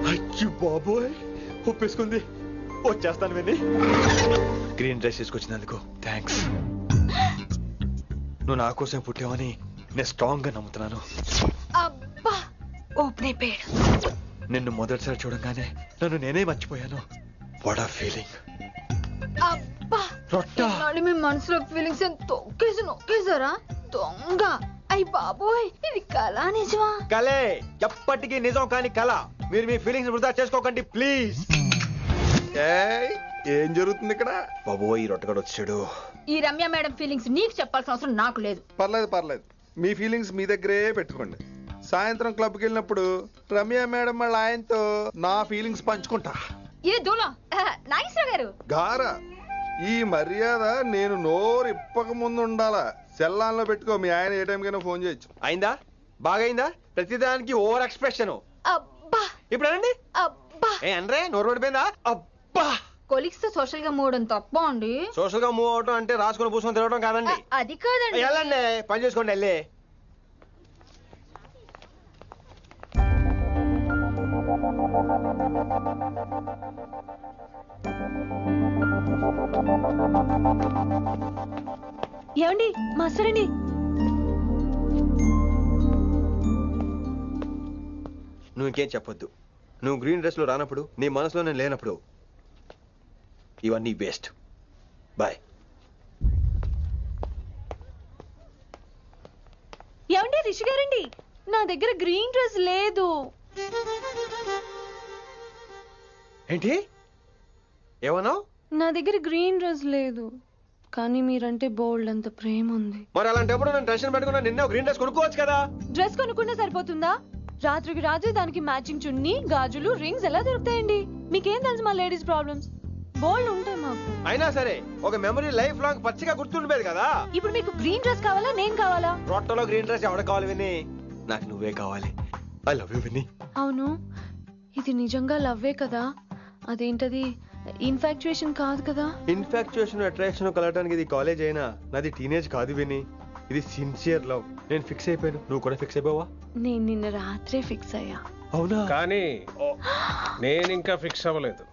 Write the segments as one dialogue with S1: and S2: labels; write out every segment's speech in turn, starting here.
S1: అయ్యో బాబోయ్, ఒప్పేసుకుంది. వచ్చేస్తాను విని. గ్రీన్ డ్రెస్ తీసుకొచ్చినందుకు థ్యాంక్స్. నువ్వు నా కోసం పుట్టావని నేను స్ట్రాంగ్ గా నమ్ముతున్నాను.
S2: అబ్బా ఓపెన్ అయిపోయాడు.
S1: నిన్ను మొదటిసారి చూడంగానే నన్ను నేనే మర్చిపోయాను. వాట్ ఆ ఫీలింగ్.
S2: అబ్బా
S1: రొట్టా
S2: మీ మనసులో ఫీలింగ్స్ తొక్కేసి నొక్కేసారా దొంగ. అయ్యి బాబోయ్, ఇది కళ నిజమా?
S1: కలే, ఎప్పటికీ నిజం కాని కళ. మీరు మీ ఫీలింగ్స్ వృధా చేసుకోకండి ప్లీజ్.
S3: ఏం జరుగుతుంది ఇక్కడ?
S1: బాబోయ్, రొట్టగడు వచ్చాడు.
S2: ఈ రమ్య మేడం ఫీలింగ్స్ నీకు చెప్పాల్సిన అవసరం నాకు లేదు.
S3: పర్లేదు, మీ ఫీలింగ్స్ మీ దగ్గరే పెట్టుకోండి. సాయంత్రం క్లబ్కి వెళ్ళినప్పుడు రమ్య మేడం వాళ్ళ ఆయనతో నా ఫీలింగ్స్ పంచుకుంటా.
S2: ఏ దూలం నాగేశ్వర గారు
S3: గారా, ఈ మర్యాద నేను నోరు ఇప్పక ముందు ఉండాలా. సెల్లాన్లో పెట్టుకో, మీ ఆయన ఏ టైం కైనా ఫోన్ చేయొచ్చు.
S1: అయిందా? బాగైందా? ప్రతిదానికి ఓవర్ ఎక్స్ప్రెషన్.
S2: అబ్బా
S1: ఇప్పుడు అనండి.
S2: అబ్బా
S1: ఏ అనరే, నోరు పడిపోయిందా? అబ్బా,
S2: కొలీగ్స్ తో సోషల్ గా మూవడం తప్ప అండి.
S1: సోషల్ గా మూవ్ అవటం అంటే రాసుకుని పూసుకొని తిరగడం కాదండి.
S2: అది కాదండి.
S1: వెళ్ళండి, పని చేసుకోండి. వెళ్ళి
S2: ఏమండి మాస్టరండి,
S1: నువ్వు ఇంకేం చెప్పొద్దు. నువ్వు గ్రీన్ డ్రెస్ లో రానప్పుడు, నీ మనసులో నేను లేనప్పుడు ఇవన్నీ వేస్ట్. బాయ్.
S2: ఏమండి రిషి గారండి, నా దగ్గర గ్రీన్ డ్రెస్ లేదు.
S1: ఏంటి ఏమన్నావు?
S2: నా దగ్గర గ్రీన్ డ్రెస్ లేదు, కానీ మీరంటే బోల్డ్ అంత ప్రేమ ఉంది.
S1: మరి అలాంటప్పుడు నేను టెన్షన్ పెట్టుకున్నా, నిన్నే గ్రీన్ డ్రెస్ కొనుక్కోవచ్చు కదా.
S2: డ్రెస్ కొనుక్కున్నా సరిపోతుందా? రాత్రికి రాత్రి దానికి మ్యాచింగ్ చున్నీ, గాజులు, రింగ్స్ ఎలా దొరుకుతాయండి? మీకేం తెలుసు మా లేడీస్ ప్రాబ్లమ్స్? బోల్డ్ ఉంటాయి మాకు.
S1: అయినా సరే ఒక మెమరీ లైఫ్ లాంగ్ పచ్చిగా గుర్తుండిపోయేది కదా.
S2: ఇప్పుడు మీకు గ్రీన్ డ్రెస్ కావాలా, నేను కావాలా?
S1: రొట్టలో గ్రీన్ డ్రెస్ ఎవడ కావాలి విని? నాకు నువ్వే కావాలి. ఐ లవ్ యూ విని.
S2: అవును, ఇది నిజంగా లవ్వే కదా? అదేంటది ఇన్ఫాక్చుయేషన్ కాదు కదా?
S1: ఇన్ఫాక్చుయేషన్ అట్రాక్షన్ కలగడానికి ఇది కాలేజ్ అయినా నాది టీనేజ్ కాదు విని. ఇది సిన్సియర్ లవ్. నేను ఫిక్స్ అయిపోయాను, నువ్వు కూడా ఫిక్స్ అయిపోవా?
S2: నేను నిన్న రాత్రే ఫిక్స్ అయ్యా.
S1: అవునా?
S4: కానీ నేను ఇంకా ఫిక్స్ అవ్వలేదు.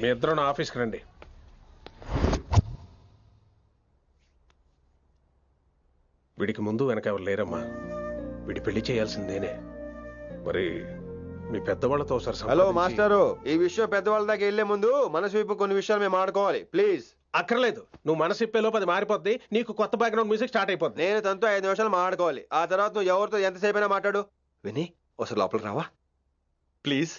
S4: మీ ఇద్దరు నా ఆఫీస్కి రండి. వీడికి ముందు వెనక ఎవరు లేరమ్మా. వీడి పెళ్లి చేయాల్సిందేనే. మరి మీ పెద్దవాళ్ళతో ఒకసారి
S1: హలో మాస్టారు, ఈ విషయం పెద్దవాళ్ళ దాకా వెళ్లే ముందు మనసు వైపు కొన్ని విషయాలు మేము ఆడుకోవాలి ప్లీజ్.
S4: అక్కర్లేదు, నువ్వు మనసు ఇప్పేలోపు అది మారిపోద్ది. నీకు కొత్త బ్యాక్గ్రౌండ్ మ్యూజిక్ స్టార్ట్ అయిపోద్ది.
S1: నేను తనతో 5 నిమిషాలు మాట్లాడుకోవాలి. ఆ తర్వాత నువ్వు ఎవరితో ఎంతసేపు అయినా మాట్లాడు. విని ఒకసారి లోపలికి రావా ప్లీజ్?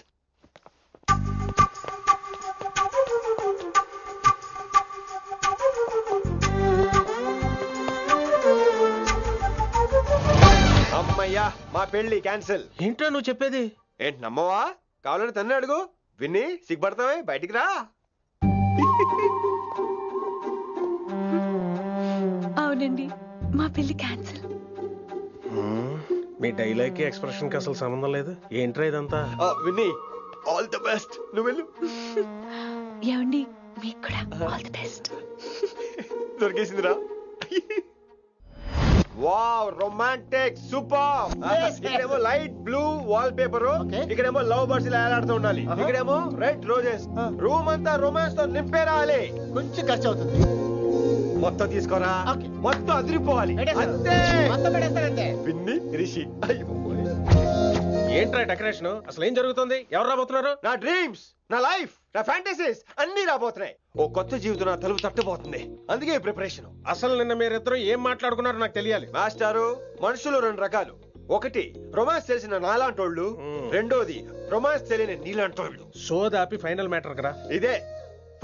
S1: అమ్మయ్యా, మా పెళ్లి క్యాన్సిల్.
S4: ఏంటో నువ్వు చెప్పేది?
S1: ఏంటి నమ్మవా? కావాలని తన్నే అడుగు. విన్ని సిగ్గుపడతావే, బయటికి రా.
S2: అవునండి, మా పెళ్లి క్యాన్సిల్.
S4: మీ డైలాగ్ కి ఎక్స్ప్రెషన్ కి అసలు సంబంధం లేదు. ఏంట్రా ఇదంతా?
S1: విన్ని ఆల్ ది బెస్ట్. నువ్వు వెళ్ళు.
S2: ఏమండి మీకు కూడా ఆల్ ది బెస్ట్.
S1: దొరికేసిందిరా. Wow, romantic, super. ఇక్కడేమో లైట్ బ్లూ వాల్ పేపర్, ఇక్కడేమో లవ్ బర్డ్స్ ఇలా ఏలాడుతూ ఉండాలి, ఇక్కడేమో రెడ్ రోజెస్. రూమ్ అంతా రొమాన్స్ తో నింపే రావాలి.
S5: కొంచెం ఖర్చు అవుతుంది.
S1: మొత్తం తీసుకోరా, మొత్తం అదిరిపోవాలి. అంతే. విన్ని రిషి.
S4: ఏంట్రా డెకరేషన్? అసలు ఏం జరుగుతుంది? ఎవరు రాబోతున్నారు?
S1: నా డ్రీమ్స్, నా లైఫ్, నా ఫ్యాంటసీస్ అన్ని రాబోతున్నాయి. ఓ కొత్త జీవితం నా తలుపు తట్టబోతుంది. అందుకే ప్రిపరేషన్.
S4: అసలు నిన్న మీరిద్దరు ఏం మాట్లాడుకున్నారో నాకు తెలియాలి.
S1: మాస్టారు, మనుషులు 2 రకాలు. ఒకటి రొమాన్స్ తెలిసిన నాలాంటోళ్ళు, రెండోది రొమాన్స్ తెలియని నీలాంటోళ్ళు.
S4: సోదాపి ఫైనల్ మ్యాటర్ కదా.
S1: ఇదే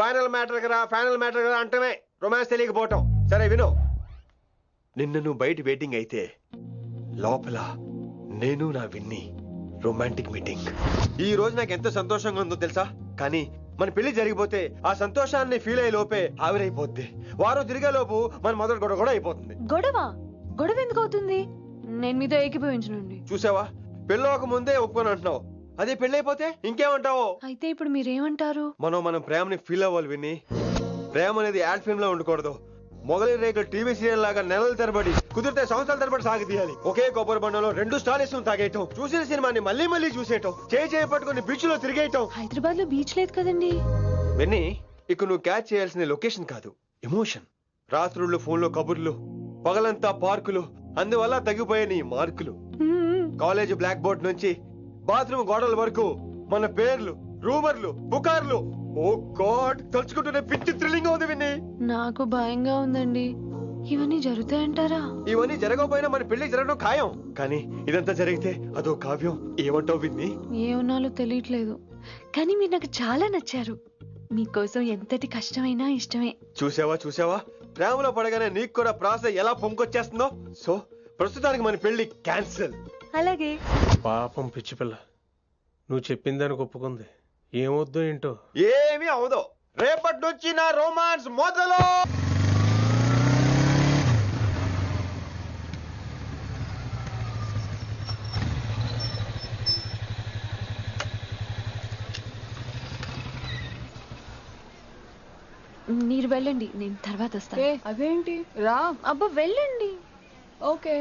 S1: ఫైనల్ మ్యాటర్ కదా. ఫైనల్ మ్యాటర్ కదా అంటమే రొమాన్స్ తెలియకపోవటం. సరే విను, నిన్న నువ్వు బయట వెయిటింగ్ అయితే లోపల నేను నా విన్ని రొమాంటిక్ మీటింగ్. ఈ రోజు నాకు ఎంత సంతోషంగా ఉందో తెలుసా? కానీ మన పెళ్లి జరిగిపోతే ఆ సంతోషాన్ని ఫీల్ అయ్యే లోపే ఆవిరైపోద్ది. వారం తిరిగే లోపు మన మొదటి గొడవ కూడా అయిపోతుంది.
S2: గొడవ ఎందుకు అవుతుంది? నేను మీతో ఏకీభవించనండి.
S1: చూసావా, పెళ్ళవక ముందే ఒప్పుకొని అంటున్నావు. అదే పెళ్ళైపోతే ఇంకేమంటావు?
S2: అయితే ఇప్పుడు మీరేమంటారు?
S1: మనం ప్రేమని ఫీల్ అవ్వాలి విని. ప్రేమ అనేది యాడ్ ఫిల్మ్ లో ఉండకూడదు, మొగలి రేకులు టీవీ సీరియల్ లాగా నెలల తరబడి కుదిరితే సంవత్సరాల తరబడి సాగదీయాలి. ఒకే కొబ్బరి బండలో 2 స్టాలిస్ తాగేయటం, చూసిన సినిమాని మళ్ళీ మళ్ళీ చూసేయటం, చేయి పట్టుకుని బీచ్ లో తిరిగేయటం.
S2: హైదరాబాద్ లో బీచ్ లేదు కదండి.
S1: విన్నీ, ఇక నువ్వు క్యాచ్ చేయాల్సిన లొకేషన్ కాదు, ఎమోషన్. రాత్రుళ్ళు ఫోన్లో కబుర్లు, పగలంతా పార్కులు, అందువల్ల తగ్గిపోయే నీ మార్కులు. కాలేజ్ బ్లాక్ బోర్డ్ నుంచి బాత్రూమ్ గోడల వరకు మన పేర్లు, రూమర్లు, పుకార్లు. ఓ గాడ్, తలుచుకుంటూనే పిచ్చి థ్రిల్లింగ్ ఉంది విన్నీ.
S2: నాకు భయంగా ఉందండి. ఇవన్నీ జరుగుతాయంటారా?
S1: ఇవన్నీ జరగకపోయినా మన పెళ్లి జరగడం ఖాయం. కానీ ఇదంతా జరిగితే అదో కావ్యం. ఏమంటావు విన్నీ?
S2: ఏమన్నాలో తెలియట్లేదు, కానీ మీరు నాకు చాలా నచ్చారు. మీకోసం ఎంతటి కష్టమైనా ఇష్టమే.
S1: చూసావా, ప్రేమలో పడగానే నీకు కూడా ప్రాస ఎలా పొంకొచ్చేస్తుందో. సో ప్రస్తుతానికి మన పెళ్లి క్యాన్సిల్.
S2: అలాగే.
S4: పాపం పిచ్చి పిల్ల, నువ్వు చెప్పిందానికి ఒప్పుకుంది. ఏమొద్దో ఏంటో.
S1: ఏమీ అవదో. రేపటి నుంచి నా రొమాన్స్ మొదలు.
S2: మీరు వెళ్ళండి, నేను తర్వాత వస్తాను.
S5: అదేంటి రా.
S2: అబ్బా వెళ్ళండి.
S5: Okay.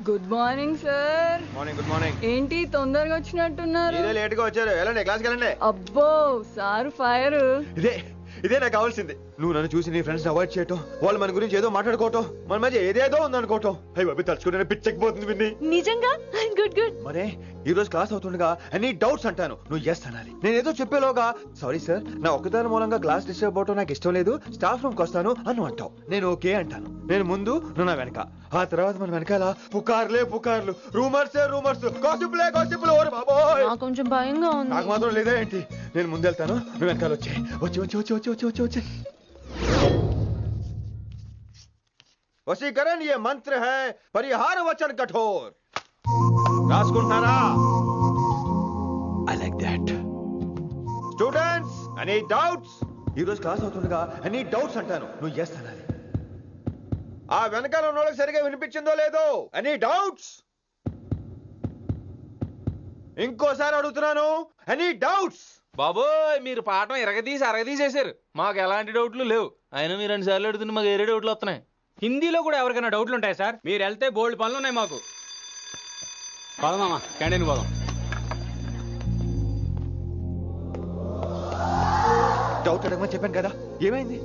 S5: Good morning sir.
S1: Morning. Good morning.
S5: ఏంటి తొందరగా వచ్చినట్టున్నారు?
S1: ఇదే లేట్ గా వచ్చారు. వెళ్ళండి, క్లాస్కి వెళ్ళండి.
S5: అబ్బో సార్ ఫైర్.
S1: ఇదే నాకు కావాల్సింది. నువ్వు నన్ను చూసి నీ ఫ్రెండ్స్ అవాయిడ్ చేయటం, వాళ్ళు మన గురించి ఏదో మాట్లాడుకోవటం, మన మధ్య ఏదేదో ఉందనుకోవటం. అయ్యి బాబీ, తలుచుకుంటే పిచ్చెక్కిపోతుంది విన్ని.
S2: నిజంగా గుడ్.
S1: మరే ఈ రోజు క్లాస్ అవుతుండగా అన్ని డౌట్స్ అంటాను, నువ్వు ఎస్ అనాలి. నేను ఏదో చెప్పేలోగా సారీ సార్, నా ఒక్కదాని మూలంగా క్లాస్ డిస్టర్బ్ అవటం నాకు ఇష్టం లేదు, స్టాఫ్ రూమ్ కి వస్తాను అని అంటావు. నేను ఓకే అంటాను. నేను ముందు, నువ్వు నా వెనక. ఆ తర్వాత మన వెనకాల పుకార్లు, రూమర్స్, గాసిప్లే. ఓరి బాబోయ్,
S2: నాకు కొంచెం భయంగా ఉంది.
S1: నాకు మాత్రం లేదా ఏంటి? నేను ముందెళ్తాను, నువ్వు వెనకాల వచ్చే. వశీకరణ ये मंत्र है, परिहार वचन कठोर. రాసుకుంటున్నారా? I like that. Students, any doubts? ఈ రోజు క్లాస్ అవుతుండగా any doubts అంటాను, నువ్వు yes అనాలి. ఆ వెనకాల ఉన్న వాళ్ళకి సరిగా వినిపించిందో లేదో? any doubts? ఇంకోసారి అడుగుతున్నాను, any doubts?
S6: బాబోయ్, మీరు పాఠం అరగదీసేశారు. మాకు ఎలాంటి డౌట్లు లేవు. అయినా మీరు 2 సార్లు అడుగుతుంటే మాకు వేరే డౌట్లు వస్తున్నాయి.
S7: హిందీలో కూడా ఎవరికైనా డౌట్లు ఉంటాయి సార్? మీరు వెళ్తే బోల్డ్ పనులు ఉన్నాయి మాకు. పోదామా, క్యాంటీన్ పోదాం.
S1: డౌట్ అడగమని చెప్పాను కదా, ఏమైంది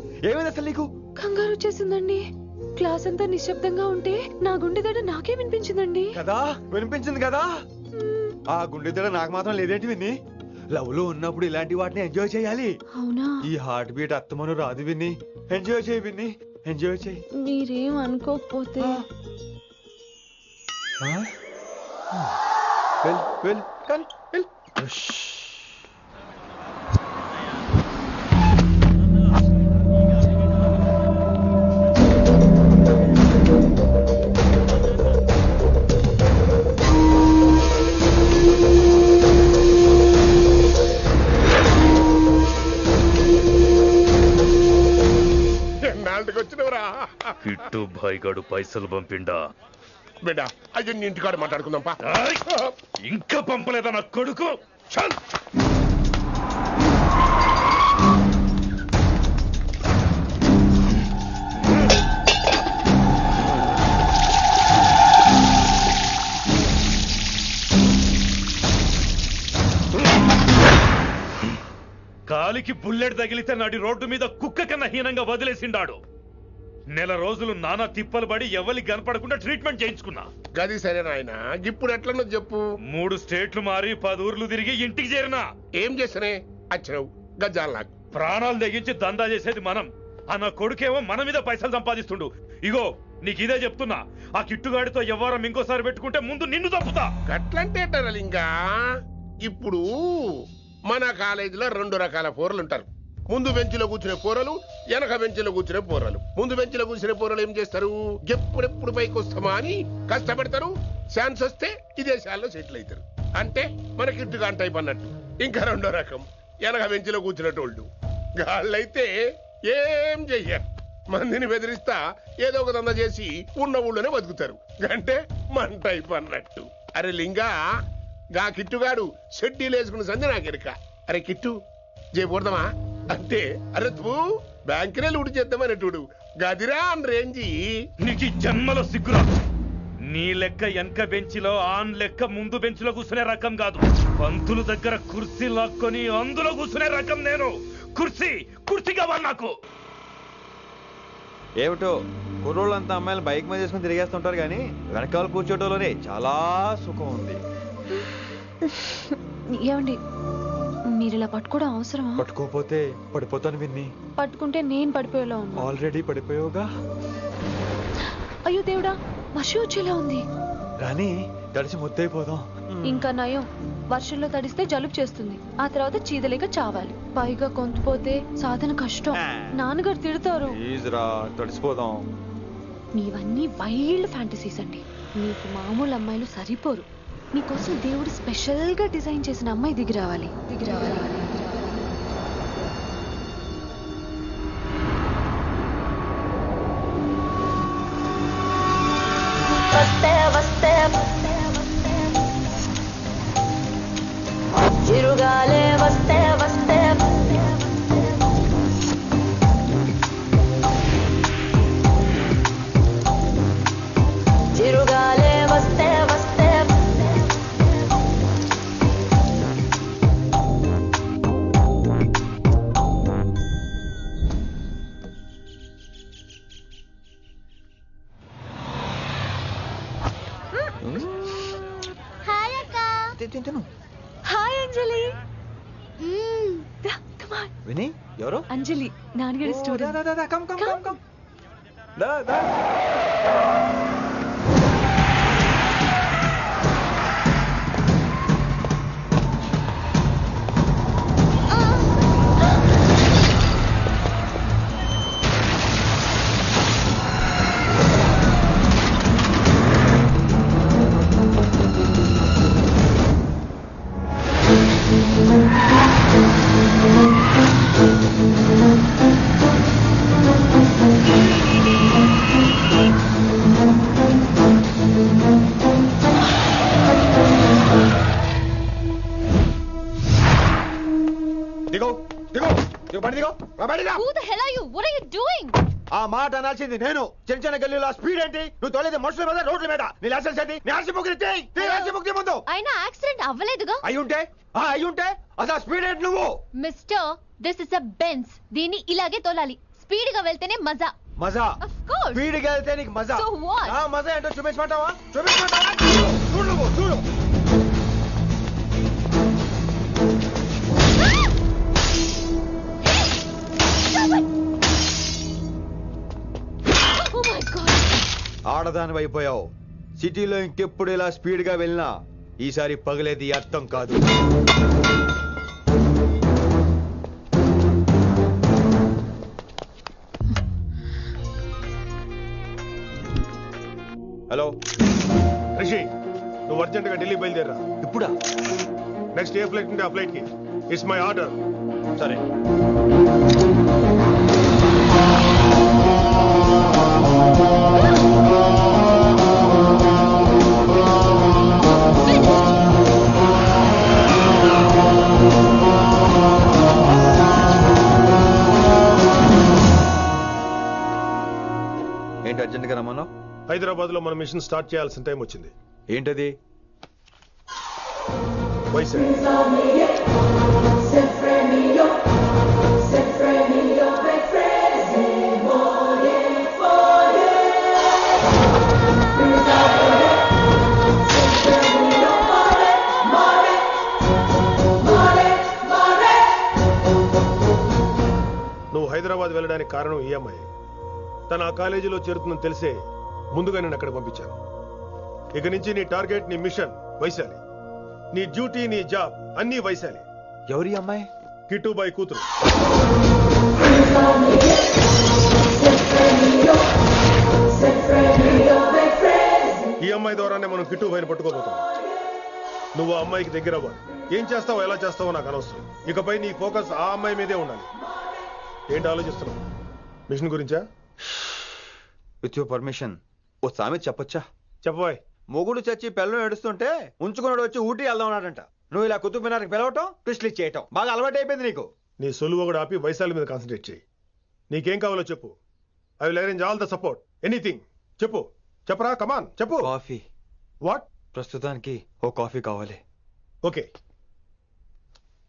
S1: అసలు నీకు?
S2: కంగారు వచ్చేసిందండి. క్లాస్ అంతా నిశ్శబ్దంగా ఉంటే నా గుండె దడ నాకే వినిపించిందండి.
S1: కదా, వినిపించింది కదా. ఆ గుండె దడ నాకు మాత్రం లేదేంటి విన్ని? లవ్ లో ఉన్నప్పుడు ఇలాంటి వాటిని ఎంజాయ్ చేయాలి.
S2: అవునా? ఈ
S1: హార్ట్ బీట్ అత్తమను రాదు విన్ని. ఎంజాయ్ చేయి విన్ని, ఎంజాయ్ చేయి.
S2: మీరేం అనుకోకపోతే
S1: వెళ్ళు.
S8: కిట్టు భాయ్గాడు పైసలు పంపిండా?
S9: బిడ్డ అయ్యో, నీ ఇంటికాడ మాట్లాడుకుందాంపా.
S8: ఇంకా పంపలేదా నా కొడుకు? చల్. కాలికి బుల్లెట్ తగిలితే నాటి రోడ్డు మీద కుక్క కన్నా హీనంగా వదిలేసిండాడు. నెల రోజులు నానా తిప్పలు పడి ఎవరికి కనపడకుండా ట్రీట్మెంట్ చేయించుకున్నా.
S9: గది సరే నాయన, ఇప్పుడు ఎట్లనో చెప్పు.
S8: 3 స్టేట్లు మారి 10 ఊర్లు తిరిగి ఇంటికి చేరినా.
S9: ఏం చేస్తనే వచ్చినావు? గజ్జాలు నాకు
S8: ప్రాణాలు తెగించి దందా చేసేది మనం. నా కొడుకేమో మన మీద పైసలు సంపాదిస్తుండు. ఇగో నీకు ఇదే చెప్తున్నా, ఆ కిట్టుగాడితో ఎవరం ఇంకోసారి పెట్టుకుంటే ముందు నిన్ను తప్పుతా.
S9: గట్లంటే ఇంకా ఇప్పుడు మన కాలేజీలో 2 రకాల పోరలు ఉంటారు. ముందు బెంచ్లో కూర్చునే పోరలు, వెనక బెంచ్లో కూర్చునే పోరలు. ముందు బెంచ్లో కూర్చునే పోరలు ఏం చేస్తారు? ఎప్పుడెప్పుడు పైకి వస్తామా అని కష్టపడతారు. ఛాన్స్ వస్తే విదేశాల్లో సెటిల్ అవుతారు. అంటే మనకి ఇట్టుగా టైప్ అన్నట్టు. ఇంకా 2వ రకం వెనక బెంచ్లో కూర్చునేటోళ్ళు. వాళ్ళైతే ఏం చెయ్యరు, మందిని బెదిరిస్తా ఏదో ఒక దంద చేసి ఉన్న ఊళ్ళోనే బతుకుతారు. అంటే మన టైప్ అన్నట్టు. అరే లింగా, గా కిట్టుగాడు షెడ్డీలు వేసుకున్న సంధి నాకెరక. అరే కిట్టు చేయకూడదామా అంటే, అరే తూ బ్యాంకునే లూటు చేద్దామనేటోడు గదిరా అని రేంజి.
S8: నీకు ఈ జన్మలో సిగ్గురా. నీ లెక్క వెనక బెంచిలో ఆన్ లెక్క ముందు బెంచ్లో కూర్చునే రకం కాదు. పంతులు దగ్గర కుర్చీ లాక్కొని అందులో కూర్చునే రకం నేను. కుర్చీ కావాలి నాకు.
S3: ఏమిటో కుర్రోళ్ళంతా అమ్మాయిలు బైక్ మీద చేసుకుని తిరిగేస్తుంటారు కానీ వెనకాల కూర్చోటంలోనే చాలా సుఖం ఉంది.
S2: ఏమండి మీరు ఇలా పట్టుకోవడం అవసరమా?
S3: పట్టుకోపోతే పడిపోతాను విన్ని.
S2: పట్టుకుంటే నేను పడిపోయేలా ఉన్నా.
S3: ఆల్రెడీ పడిపోయావుగా.
S2: అయ్యో దేవుడా, వర్షం వచ్చేలా ఉంది.
S3: రాని తడిసి ముద్దైపోదాం.
S2: ఇంకా నయం, వర్షంలో తడిస్తే జలుబు చేస్తుంది, ఆ తర్వాత చీదలేక చావాలి. పైగా కొంతపోతే సాధన కష్టం, నాన్నగారు తిడతారు.
S3: తడిసిపోదాం.
S2: మీవన్నీ వైల్డ్ ఫ్యాంటసీస్ అండి. మీకు మామూలు అమ్మాయిలు సరిపోరు. మీకోసం దేవుడు స్పెషల్ గా డిజైన్ చేసిన అమ్మాయి దిగి రావాలి.
S10: చిరుగాలే వస్తే చిరుగాలే వస్తే
S2: హాయ్ అంజలి.
S3: విని ఎవరు?
S2: అంజలి, నాన్నగారి స్టూడెంట్.
S1: ఆ మాట అనాల్సింది నేను. చిన్న చిన్న గల్లీలో స్పీడ్ ఏంటి? నువ్వు తోలేది మనుషుల మీద, రోడ్ల మీద. నీ లైసెన్స్ ఏంటి? నీ ఆర్సీ ముందు.
S10: అయినా యాక్సిడెంట్ అవ్వలేదుగా.
S1: అయ్యుంటే అసలు స్పీడ్ ఏంటి నువ్వు?
S10: Mister, this is a Benz. దీన్ని ఇలాగే తోలాలి. స్పీడ్ గా వెళ్తేనే మజా.
S1: స్పీడ్ గా వెళ్తే నీకు మజా.
S10: So what?
S1: మజా ఏంటో చూపించమంటావా? చూడు నువ్వు చూడు. ఆడదాని అయిపోయావు. సిటీలో ఇంకెప్పుడు ఇలా స్పీడ్ గా వెళ్ళినా ఈసారి పగలేది అర్థం కాదు. హలో
S4: రిషి, నువ్వు అర్జెంట్ గా ఢిల్లీ బయలుదేరా.
S1: ఇప్పుడా?
S4: నెక్స్ట్ ఏ ఫ్లైట్ ఉంటే ఆ ఫ్లైట్ కి. It's my order.
S1: సరే. ఏంటి అర్జెంట్ గా రమ్మన్నావు?
S4: హైదరాబాద్ లో మన మిషన్ స్టార్ట్ చేయాల్సిన టైం వచ్చింది.
S1: ఏంటది?
S4: వైజాగ్. నువ్వు హైదరాబాద్ వెళ్ళడానికి కారణం ఈ అమ్మాయి. తను ఆ కాలేజీలో చేరుతుందని తెలిసే ముందుగా నేను అక్కడ పంపించాను. ఇక నుంచి నీ టార్గెట్, నీ మిషన్ వైశాలి. నీ డ్యూటీ, నీ జాబ్ అన్నీ వైశాలి.
S1: ఎవరి అమ్మాయి?
S4: కిట్టుబాయ్ కూతురు. ఈ అమ్మాయి ద్వారానే మనం కిట్టుబాయిని పట్టుకోబోతున్నాం. నువ్వు ఆ అమ్మాయికి దగ్గర అవ్వాలి. ఏం చేస్తావో ఎలా చేస్తావో నాకు అనవసరం. ఇకపై నీ ఫోకస్ ఆ అమ్మాయి మీదే ఉండాలి. ఏంటి ఆలోచిస్తున్నావు? మిషన్ గురించా?
S1: విత్ యువర్ పర్మిషన్ ఓ సామెత చెప్పొచ్చా?
S4: చెప్పబాయ్.
S1: మొగుడు చచ్చి పిల్లలు ఏడుస్తుంటే ఉంచుకున్నాడు వచ్చి ఊటీ వెళ్దాం అన్నాడంట. నువ్వు ఇలా కుతుబ్ మినార్కి పిలవటం, ట్విస్ట్లు చేయటం బాగా అలవాటు అయిపోయింది నీకు.
S4: నీ సొలువు కూడా ఆపి వైశాలి మీద కాన్సన్ట్రేట్ చేయి. నీకేం కావాలో చెప్పు. I will arrange all the support anything. చెప్పరా కమాన్ చెప్పు.
S1: కాఫీ.
S4: వాట్?
S1: ప్రస్తుతానికి ఓ కాఫీ కావాలి.
S4: Okay,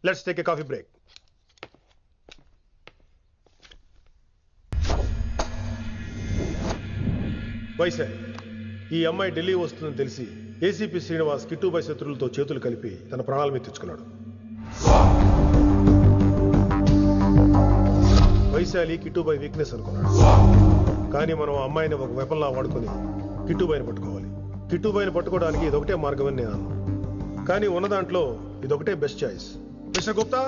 S4: let's take a coffee break. Vaishali, ఈ అమ్మాయి ఢిల్లీ వస్తుందని తెలిసి ఏసీపీ శ్రీనివాస్ కిట్టుబాయ్ శత్రులతో చేతులు కలిపి తన ప్రాణాల మీద తెచ్చుకున్నాడు. వైశాలి కిట్టుబాయ్ వీక్నెస్ అనుకున్నాడు. కానీ మనం ఆ అమ్మాయిని ఒక వెపన్లా వాడుకొని కిట్టుబాయిని పట్టుకోవాలి. కిట్టుబాయిని పట్టుకోవడానికి ఇదొకటే మార్గం అని నేను అన్నాను. కానీ ఉన్న దాంట్లో ఇదొకటే best choice. Mister Gupta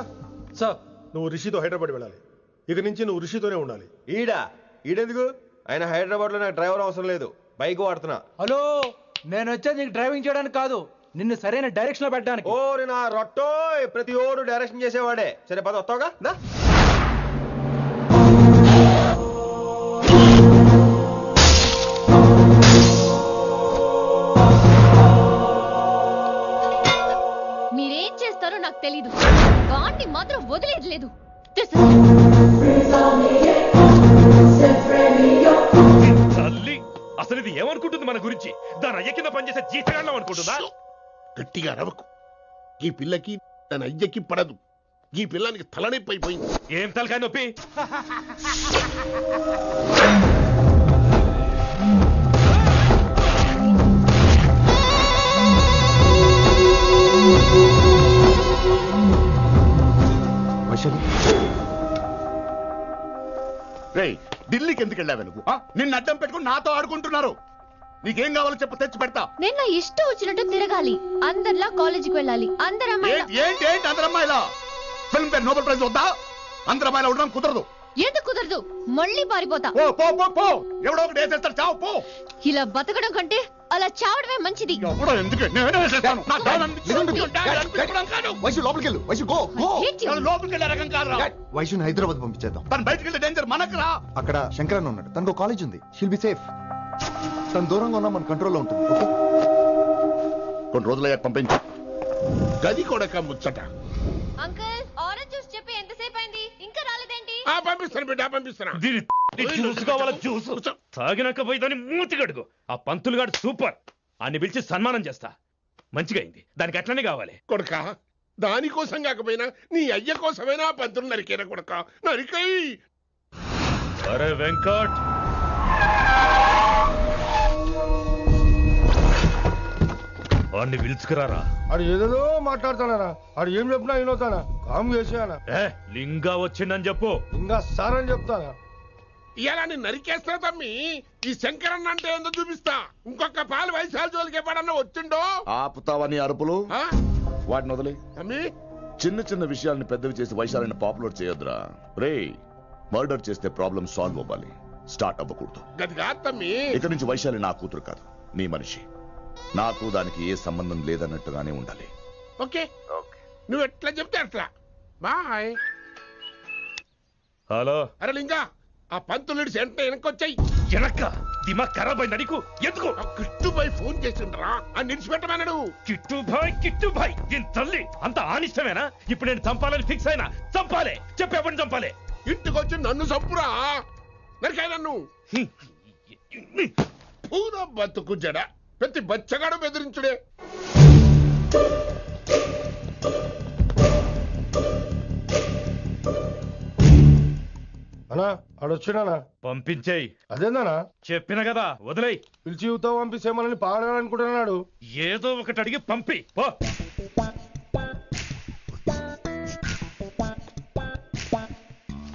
S6: sir,
S4: నువ్వు రిషితో హైదరాబాద్ వెళ్ళాలి. ఇక నుంచి నువ్వు రిషితోనే ఉండాలి.
S1: ఈడెందుకు? ఆయన హైదరాబాద్ లో నాకు డ్రైవర్ అవసరం లేదు, బైక్ వాడుతున్నా.
S6: హలో, నేను వచ్చేది నీకు డ్రైవింగ్ చేయడానికి కాదు, నిన్ను సరైన డైరెక్షన్ లో పెట్టడానికి.
S1: ఓరి నా రొట్టో, ప్రతి ఓడు డైరెక్షన్ చేసేవాడే. సరే పద, వస్తావుగా?
S10: మీరేం చేస్తారో నాకు తెలీదు, వాడిని మాత్రం వదిలేదు లేదు.
S8: తల్లి, అసలు ఇది ఏమనుకుంటుంది మన గురించి? దాని అయ్య కింద పనిచేసే జీతగాళ్ళం అనుకుంటుందా?
S9: గట్టిగా రవకు. ఈ పిల్లకి తన అయ్యకి పడదు. ఈ పిల్లానికి తలనొప్పి అయిపోయింది.
S8: ఏం తలకాయ నొప్పి?
S11: ఢిల్లీకి ఎందుకు వెళ్ళావు నువ్వు? నిన్ను అడ్డం పెట్టుకుని నాతో ఆడుకుంటున్నారు. నీకేం కావాలో చెప్పు, తెచ్చి పెడతా.
S10: నేను నా ఇష్టం వచ్చినట్టు తిరగాలి, అందరిలా కాలేజీకి వెళ్ళాలి. అందరు
S11: ఏంటి అందరు అమ్మాయిలా? ఫిల్మ్ ఫేర్ నోబెల్ ప్రైజ్ వద్దా? అందరు అమ్మాయిలా ఉండడం కుదరదు.
S10: ఎందుకు కుదరదు? మళ్ళీ పారిపోతా.
S11: ఎవడో ఒకటి వేసేస్తారు, చావు పో.
S10: ఇలా బతకడం కంటే అలా చావడమే మంచిది.
S11: వైశుని హైదరాబాద్ పంపించేద్దాం. తను బయటకు వెళ్తే డేంజర్ మనకు రా. అక్కడ శంకరన్ ఉన్నాడు, తనకు కాలేజ్ ఉంది. She'll be safe. తను దూరంగా ఉన్నా మన కంట్రోల్లో ఉంటుంది. కొన్ని రోజులయ్యాక పంపించు.
S9: గది కొడక ముచ్చట.
S10: అంకుల్, ఆరెంజ్ జ్యూస్ చెప్పి ఎంతసేపు అయింది, ఇంకా రాలేదేంటి?
S9: పంపిస్తాను బిడ్డ, పంపిస్తున్నా.
S8: జ్యూస్ కావాలా? జ్యూస్ తాగినాక పోయి దాన్ని మూతి గడుగు. ఆ పంతులు గాడు సూపర్, అన్ని పిలిచి సన్మానం చేస్తా. మంచిగా అయింది, దానికి అట్లనే కావాలి.
S9: కొడక, దానికోసం కాకపోయినా నీ అయ్య కోసమైనా పంతులు నరికేనా కొడక, నరికై.
S8: అరే వెంకట్, వాడిని పిలుచుకురారా.
S4: ఆడు ఏదేదో మాట్లాడతానా? ఆడు ఏం చెప్పినా వినవుతానా? కామ్ చేసేనా?
S8: లింగా వచ్చిందని చెప్పు.
S4: ఇంకా సార్ అని చెప్తానా?
S9: ఇలా నేను నరికేస్తా తమ్మి. ఈ శంకరన్న అంటే ఏందో చూపిస్తా. ఇంకొక పాలు వయసాల జోలికి ఎప్పుడన్నా వచ్చిండో
S11: ఆపుతావని అరుపులు. వాటిని వదిలే.
S9: తమ్మి,
S11: చిన్న చిన్న విషయాల్ని పెద్దవి చేసి వైశాలిని పాపులర్ చేయొద్దురా. రే, మర్డర్ చేస్తే ప్రాబ్లం సాల్వ్ అవ్వాలి, స్టార్ట్ అవ్వకూడదు.
S9: గది కాదు తమ్మి.
S11: ఇక నుంచి వైశాలి నా కూతురు కాదు, నీ మనిషి. నాకు దానికి ఏ సంబంధం లేదన్నట్టుగానే ఉండాలి.
S9: ఓకే, నువ్వు ఎట్లా చెప్తే అట్లా. బాయ్.
S8: హలో.
S9: అరే లింగా, ఆ పంతులుడి సెంట వెనకొచ్చాయి.
S8: వెనక్క దిమాగ్ ఖరాబ్ అయింది నీకు. ఎందుకు?
S9: కిట్టుబాయ్ ఫోన్ చేసిండ్రా, అని నిడిచిపెట్టమన్నాడు.
S8: కిట్టుబాయ్ దీని తల్లి అంత ఆనిష్టమేనా? ఇప్పుడు నేను చంపాలని ఫిక్స్ అయినా. చంపాలే, చెప్పేపని చంపాలే.
S9: ఇంటికొచ్చి నన్ను చంపురా, నరికాయ నన్ను. పూరా బతుకు జడ, ప్రతి బచ్చగాడు బెదిరించుడే.
S4: అన్నా ఆడొచ్చినా?
S8: పంపించేయి.
S4: అదేందనా?
S8: చెప్పిన కదా, వదిలేయి.
S4: పిలిచి యువత పంపిస్తేమని పాడాలనుకుంటున్నాడు.
S8: ఏదో ఒకటి అడిగి పంపి పో.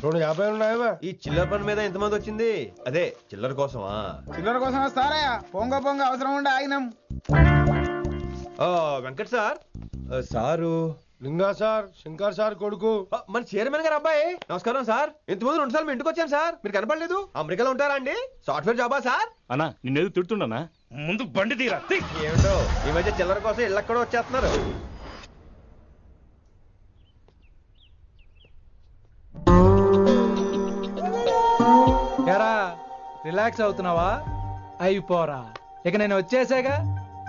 S4: 250 ఉన్నాయా?
S1: ఈ చిల్లర పని మీద ఎంతమంది వచ్చింది? అదే చిల్లర కోసమా?
S12: చిల్లర కోసం వస్తారా? పొంగ అవసరం ఉండే ఆగినాం.
S1: వెంకట్ సార్. సారు
S4: లింగా సార్, శంకర్ సార్ కొడుకు,
S1: మన చైర్మన్ గారు అబ్బాయి. నమస్కారం సార్. ఇంతకుముందు 2 సార్లు ఇంటికి వచ్చాను సార్, మీరు కనపడలేదు. అమెరికాలో ఉంటారా అండి? సాఫ్ట్వేర్ జాబా సార్?
S8: అన్నా నిన్నేది తిడుతుండనా? ముందు బండి తీరా.
S1: ఏమిటో ఈ మధ్య చిల్లర కోసం ఇళ్ళక్కడ వచ్చేస్తున్నారు.
S6: రిలాక్స్ అవుతున్నావా? అయిపోరా, ఇక నేను వచ్చేసాగా.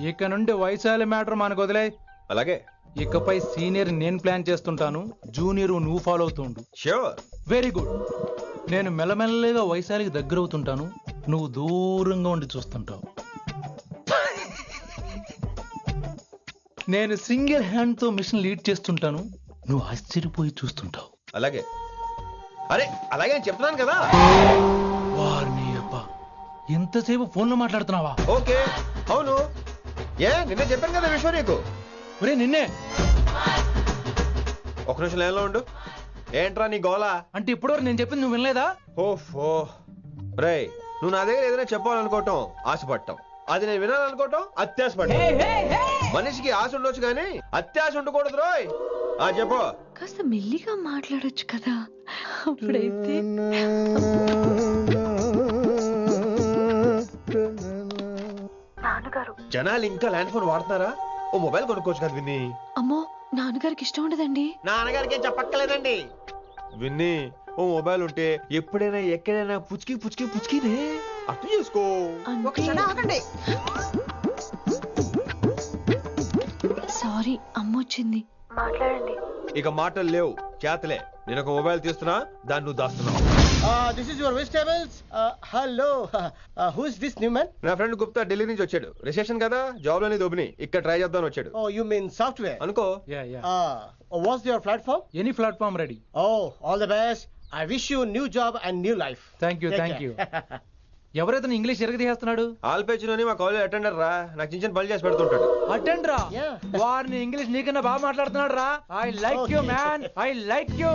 S6: ఇక నుండి వైశాలి మ్యాటర్ మనకు వదిలే.
S1: అలాగే.
S6: ఇకపై సీనియర్ నేను ప్లాన్ చేస్తుంటాను, జూనియర్ నువ్వు ఫాలో అవుతుండు.
S1: ష్యూర్.
S6: Very good. నేను మెల్లమెల్లగా వైశాలికి దగ్గర అవుతుంటాను, నువ్వు దూరంగా ఉండి చూస్తుంటావు. నేను సింగిల్ హ్యాండ్ తో మిషన్ లీడ్ చేస్తుంటాను, నువ్వు ఆశ్చర్యపోయి చూస్తుంటావు.
S1: అలాగే అరే అలాగే నేను చెప్తున్నాను కదా.
S6: వారిని అబ్బా, ఎంతసేపు ఫోన్ లో మాట్లాడుతున్నావా?
S1: ఓకే అవును, నిన్నే చెప్పాను కదా విశ్వ నీకు.
S6: ఒరే నిన్నే.
S1: ఒక నిమిషం లైన్లో ఉండు. ఏంట్రా నీ గోలా?
S6: అంటే ఇప్పటివరకు నేను చెప్పింది నువ్వు వినలేదా?
S1: ఓఫో రేయ్, నువ్వు నా దగ్గర ఏదైనా చెప్పాలనుకోవటం ఆశపడటం, అది నేను వినాలనుకోవటం అత్యాశపడటం. మనిషికి ఆశ ఉండొచ్చు కానీ అత్యాశ ఉండకూడదు రోయ్. చెప్పు.
S2: కాస్త మెల్లిగా మాట్లాడొచ్చు కదా, అప్పుడైతే.
S1: జనాలు ఇంకా ల్యాండ్ ఫోన్ వాడుతున్నారా? ఓ మొబైల్ కొనుక్కోవచ్చు కదా విన్ని.
S2: అమ్మో, నాన్నగారికి ఇష్టం ఉండదండి.
S1: నాన్నగారికి ఏం చెప్పక్కర్లేదండి. విన్ని, ఓ మొబైల్ ఉంటే ఎప్పుడైనా ఎక్కడైనా పుచ్చుకి పుచ్చుకి పుచ్చుకినే అర్థం చేసుకో.
S2: సారీ, అమ్మ వచ్చింది. మాట్లాడండి.
S1: ఇక మాటలు లేవు, చేతలే. నేను ఒక మొబైల్ తీస్తున్నా, దాన్ని నువ్వు దాస్తున్నావు.
S13: This is your vegetables. Hello. Who is this new man?
S1: నా ఫ్రెండ్ గుప్తా ఢిల్లీ నుంచి వచ్చాడు. రిసెప్షన్ కదా, జాబ్ లోని దొబ్బిని ఇక్కడ ట్రై చేద్దామని వచ్చాడు.
S13: Oh, you mean software?
S1: అనుకో.
S13: What's your platform?
S6: Any platform ready.
S13: Oh, all the best. I wish you new job and new life.
S6: Thank you. ఎవరైతే ఇంగ్లీష్ ఎరగ తీస్తున్నాడు?
S1: ఆల్పేచిలోని మా కాలేజ్ అటెండర్ రా, నాకు చిన్న చిన్న పనులు చేసి పెడుతుంటాడు.
S6: అటెండరా? వారిని ఇంగ్లీష్ నీకన్నా బాగా మాట్లాడుతున్నాడు రా. I like you man, I like you,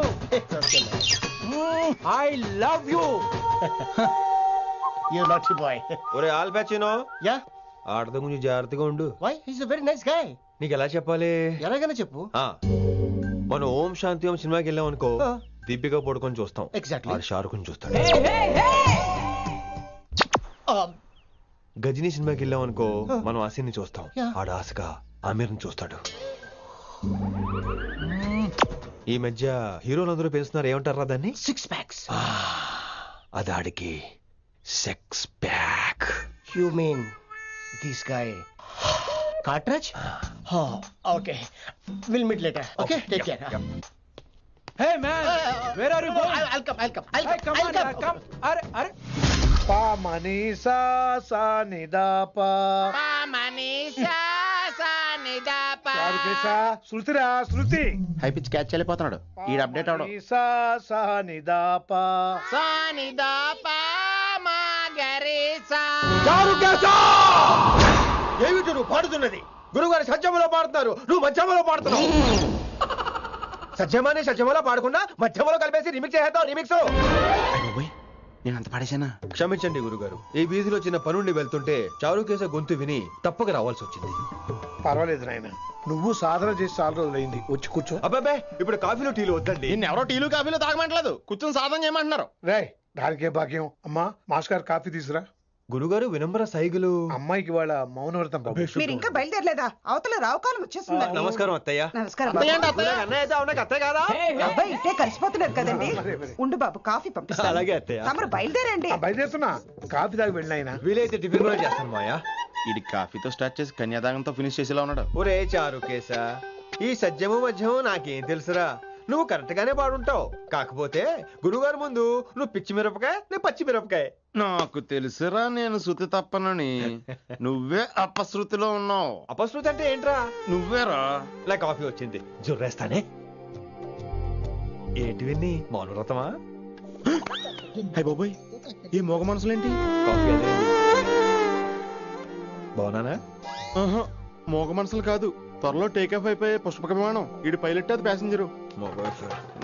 S6: I love you.
S13: You naughty boy.
S1: ఒరే ఆల్పేచినో,
S13: Yeah.
S1: ఆడద గురించి జాగ్రత్తగా ఉండు.
S13: Why? He's a very nice guy.
S1: నీకు ఎలా చెప్పాలి?
S13: ఎలాగైనా చెప్పు.
S1: మనం ఓం శాంతి ఓం సినిమాకి వెళ్ళాం అనుకో, దీపిక పడుకొని చూస్తాం.
S13: Exactly.
S1: షారుఖ్ చూస్తాడు. గజనీ సినిమాకి వెళ్ళాం అనుకో, మనం ఆసిని చూస్తాం. ఆడ ఆశగా ఆమీర్ని చూస్తాడు. ఈ మధ్య హీరోలందరూ పెంచుతున్నారు, ఏమంటారా దాన్ని?
S13: 6 packs.
S1: అది ఆడికి sex pack.
S13: You mean this guy? Cartridge? Oh, okay. We'll meet later. Okay, take care.
S6: Hey man, where are you going?
S13: I'll come.
S6: Hey, come. Are.
S12: Pa manisa sa ni da pa.
S13: Pa manisa sa ni da pa.
S12: చారుకేశా, Shruti
S13: high pitch catch చేయలేకపోతున్నాడు. ఈ update అవడం.
S12: మనీసా సా ని దా పా.
S13: సా ని దా పా మా గరేసా.
S1: చారుకేశా! ఏమిటి నువ్వు పాడుతున్నది? గురుగారు సత్యములో పాడుతున్నారు, నువ్వు మధ్యమలో పాడుతున్నావు. సత్యమాని సత్యములో పాడకుండా మధ్యమలో కలిపేసి రిమిక్స్ చేస్తావు. రిమిక్స్
S13: నేను అంత పాడేశానా?
S1: క్షమించండి గురుగారు, ఈ వీధిలో చిన్న పనుండి వెళ్తుంటే చారుకేశ గొంతు విని తప్పక రావాల్సి వచ్చింది.
S12: పర్వాలేదు నాయన, నువ్వు సాధన చేసి చాలా రోజులైంది, వచ్చి కూర్చో.
S1: అబ్బాబే, ఇప్పుడు కాఫీలో టీలు వద్దండి.
S13: ఎవరో టీలు కాఫీలు తాగమంటలేదు, కూర్చొని సాధన చేయమంటున్నారు.
S12: రే, దానికే భాగ్యం. అమ్మా, మాస్టర్ గారు కాఫీ తీసురా.
S1: గురుగారు వినమ్ర సైగులు.
S12: అమ్మాయికి వాళ్ళ మౌనవ్రతం.
S14: మీరు ఇంకా బయలుదేరలేదా? అవతల రావుకాలం వచ్చేస్తుంది.
S1: నమస్కారం అత్తయ్య.
S14: నమస్కారం.
S1: అబ్బాయి
S14: ఇట్టే కలిసిపోతున్నారు కదండి. ఉండు బాబు, కాఫీ పంపిస్తాను.
S1: అలాగే అత్తయ్య.
S14: తమరు బయలుదేరండి.
S12: బయలుదేరుతున్నా, కాఫీ తాగి వెళ్ళినాయన.
S1: వీలైతే టిఫిన్ కూడా చేస్తాను మాయా.
S13: ఇది కాఫీతో స్టార్ట్ చేసి కన్యాదానంతో ఫినిష్ చేసేలా ఉన్నాడు.
S1: ఒరే చారుకేశ, ఈ సత్యము మధ్యము నాకేం తెలుసురా? నువ్వు కరెక్ట్ గానే పాడుంటావు, కాకపోతే గురుగారు ముందు నువ్వు పిచ్చి మిరపకాయ, నేను పచ్చి మిరపకాయ.
S13: నాకు తెలుసురా నేను శృతి తప్పనని. నువ్వే అపశృతిలో ఉన్నావు.
S1: అపశృతి అంటే ఏంట్రా?
S13: నువ్వేరా.
S1: నా కాఫీ వచ్చింది, జుర్రేస్తానే. ఏంటి విన్ని, మౌనవ్రతమా?
S13: హై బాబోయ్, ఈ మోగ మనసులేంటి?
S1: కాఫీ అదే. బాగున్నానా?
S13: మోగ మనసులు కాదు, త్వరలో టేక్ ఆఫ్ అయిపోయే పుష్పక విమానం. ఈడు పైలట్, అది ప్యాసింజరు.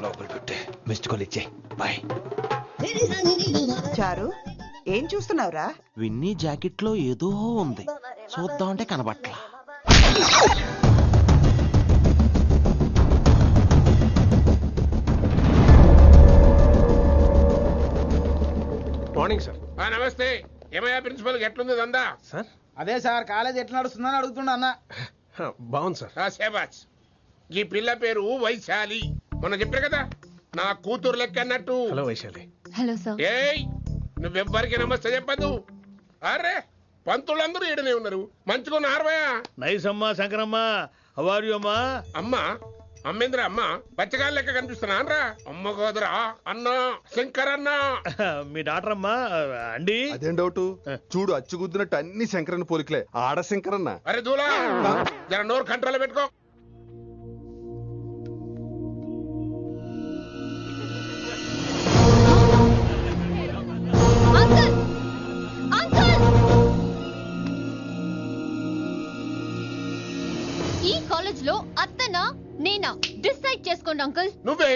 S1: లోపలికి పెట్టే మిస్డ్ కాల్ ఇచ్చే. బాయ్.
S14: చారు, ఏం చూస్తున్నావురా?
S13: విన్నీ జాకెట్ లో ఏదో ఉంది, చూద్దామంటే కనబట్లా.
S4: Morning sir.
S9: నమస్తే. ఏమయ్యా ప్రిన్సిపల్, ఎట్లుంది దందా?
S4: సార్
S12: అదే సార్, కాలేజ్ ఎట్లా నడుస్తుందని అడుగుతున్నా అన్న.
S4: బాగుంది సార్.
S9: శేబాజ్. ఈ పిల్ల పేరు వైశాలి. మొన్న చెప్పారు కదా, నా కూతురు లెక్క అన్నట్టు.
S4: హలో వైశాలి.
S2: Hello sir.
S9: ఏయ్, నువ్వెవ్వరికి నమస్తే చెప్పదు. అరే, పంతులందరూ ఈడనే ఉన్నారు, మంచుకున్న ఆర్వయా.
S8: నైస్ అమ్మా శంకరమ్మ. హౌ ఆర్ యు అమ్మా?
S9: అమ్మా, అమ్మేంద్ర అమ్మ బచ్చగాళ్ళ లెక్క కనిపిస్తున్నా రా అమ్మ గోదరా అన్న శంకర్ అన్న
S8: మీ డాక్టర్ అమ్మా అండి
S3: అదేం డౌట్ చూడు అచ్చుగుద్దినట్టు అన్ని శంకరన్న పోలికలే ఆడ శంకరన్న.
S9: అరే దూలా జర నోరు కంట్రోల్ పెట్టుకో.
S10: ఈ కాలేజ్ లో అత్తనా నేనా డిసైడ్ చేసుకోండి అంకుల్.
S9: నువ్వే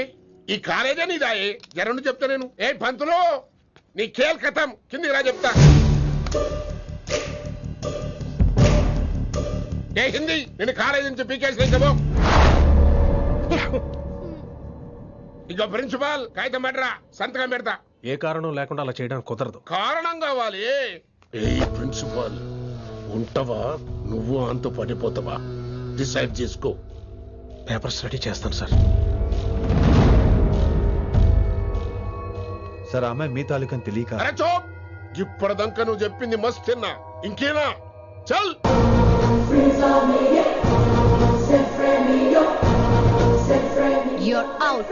S9: ఈ కాలేజే నీదాయే జరను చెప్తా నేను. ఏ పంతులు నీ ఖేల్ కథం కిందికి రా చెప్తా. ఏ హిందీ నేను కాలేజీ నుంచి పీకేసి చెప్పు. ఇక ప్రిన్సిపాల్ కాగితం పెట్టరా సంతకం పెడతా.
S4: ఏ కారణం లేకుండా అలా చేయడానికి కుదరదు.
S9: కారణం కావాలి. ఏ ప్రిన్సిపాల్ ఉంటావా నువ్వు అంత పడిపోతావా డిసైడ్ చేసుకో.
S4: పేపర్స్ రెడీ చేస్తాను సార్.
S1: సార్ అమ్మాయి మీ తాలూకని తెలియక.
S9: అరే చోప్ ఇప్పటిదాకా నువ్వు చెప్పింది మస్త్ తిన్నా ఇంకేనా చల్.
S10: You're out.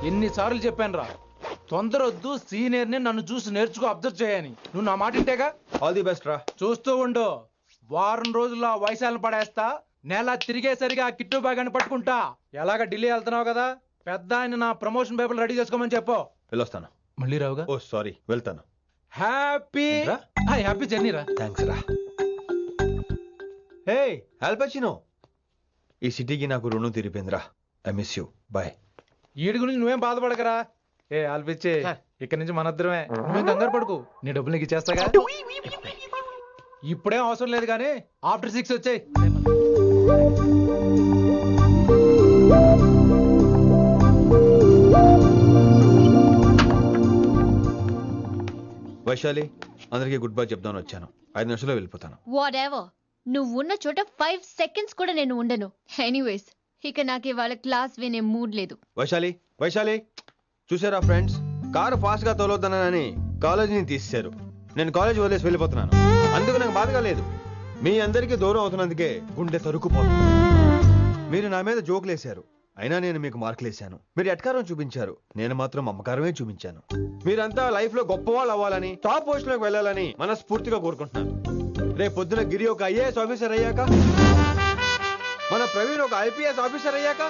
S6: ఎన్నిసార్లు చెప్పాను రా తొందర వద్దు సీనియర్ ని నన్ను చూసి నేర్చుకో అబ్జర్వ్ చేయని. నువ్వు నా మాట ఇంటేగా.
S1: ఆల్ ది బెస్ట్ రా.
S6: చూస్తూ ఉండు వారం రోజుల్లో వయసాలను పడేస్తా. నెల తిరిగేసరిగా కిట్టు బాగాని పట్టుకుంటా. ఎలాగ ఢిల్లీ వెళ్తున్నావు కదా పెద్ద ఆయన నా ప్రమోషన్ పేపర్ రెడీ చేసుకోమని చెప్పు.
S1: వెళ్ళొస్తాను.
S6: మళ్ళీ రావుగా.
S1: ఓ సారీ వెళ్తాను.
S6: హ్యాపీ హ్యాపీ జర్నీ రా.
S1: థ్యాంక్స్ రా. హే ఆల్పచినో ఈ సిటీకి నాకు రుణం తీరిపోయిందిరా. I miss you. బాయ్.
S6: వీడి గురించి నువ్వేం బాధపడకరా. ఏ ఆల్పిచ్చే ఇక్కడి నుంచి మనద్దరమే. నువ్వేం కంగారు పడుకు. నీ డబ్బులు నీకు ఇచ్చేస్తాగా. ఇప్పుడేం అవసరం లేదు కానీ ఆఫ్టర్ 6 వచ్చాయి.
S1: వైశాలి అందరికీ గుడ్ బై చెప్దామని వచ్చాను. 5 నిమిషాల్లో వెళ్ళిపోతాను.
S10: Whatever. నువ్వు ఉన్న చోట 5 seconds కూడా నేను ఉండను. ఎనీవేస్ ఇక నాకు ఇవాళ క్లాస్ వినే మూడ్ లేదు.
S1: వైశాలి వైశాలి చూసారా ఫ్రెండ్స్, కారు ఫాస్ట్ గా తోలొద్దనని కాలేజీని తీసేశారు. నేను కాలేజ్ వదిలేసి వెళ్ళిపోతున్నాను. అందుకు నాకు బాధగా లేదు. మీ అందరికీ దూరం అవుతున్నందుకే గుండె తరుక్కుపోతుంది. మీరు నా మీద జోకులేశారు, అయినా నేను మీకు మార్కులేశాను. మీరు ఎట్కారం చూపించారు, నేను మాత్రం మమకారమే చూపించాను. మీరంతా లైఫ్ లో గొప్పవాళ్ళు అవ్వాలని, టాప్ పొజిషన్ లోకి వెళ్ళాలని మనస్ఫూర్తిగా కోరుకుంటున్నాను. రేపు పొద్దున గిరి ఒక ఐఏఎస్ ఆఫీసర్ అయ్యాక, మన ప్రవీణ్ ఒక ఐపీఎస్ ఆఫీసర్ అయ్యాక,